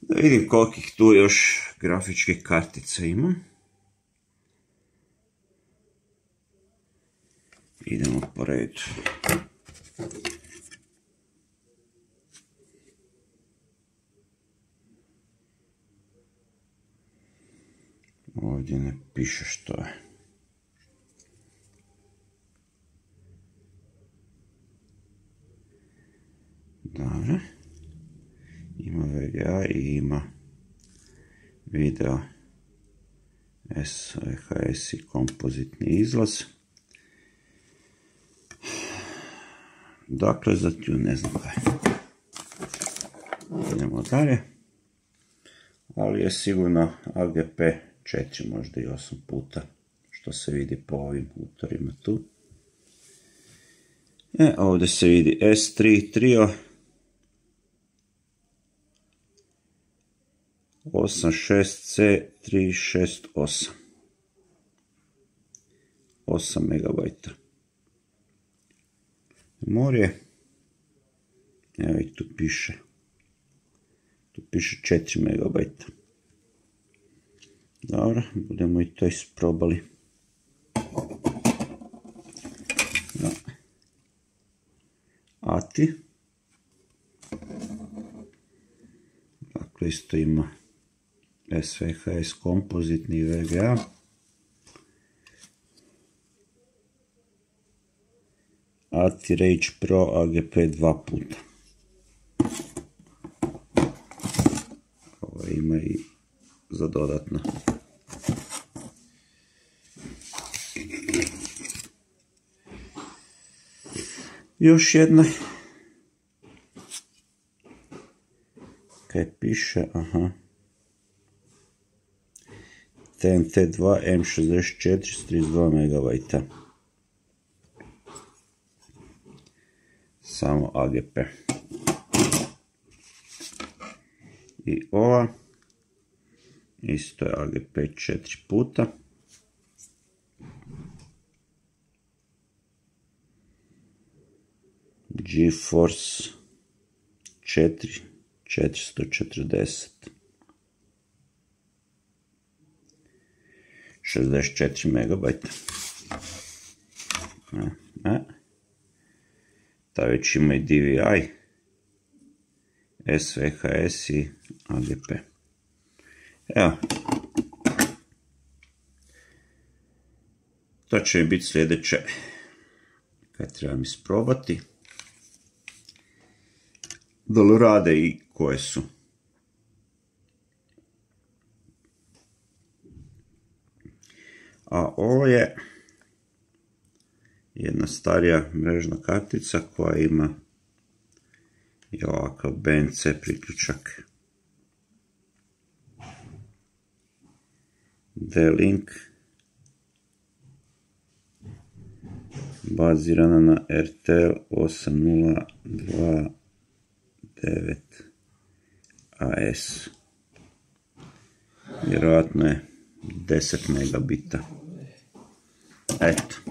Da vidim kolikih tu još grafičkih kartica imam. Idemo po redu. Ovdje ne piše što je. Dobro. Ima VGA i ima video SVHS i kompozitni izlaz. Dakle, za tu ne znam kaj. Idemo dalje. Ali je sigurno AGP 4, možda i 8 puta, što se vidi po ovim utorima tu. Ovdje se vidi S3 Trio 86C368 8 MB memorije. Evo i tu piše 4 MB. Dobro, budemo i to isprobali. ATI. Dakle, isto ima SVHS kompozitni VGA. ATI Rage Pro AGP 2 puta. Ovo ima i za dodatno. Još jedna. Kaj piše? Aha. TNT2 M64 s 32 MB. Samo AGP. I ova. Isto je AGP 4 puta. GeForce 4 440 64 MB. Ta već ima i DVI, SVHS i AGP. Evo. To će biti sljedeće kad trebam isprobati. Da li rade i koje su. A ovo je jedna starija mrežna kartica koja ima i ovakav BNC priključak. D-Link bazirana na RTL 8029 AS. Vjerojatno je 10 megabita. Eto.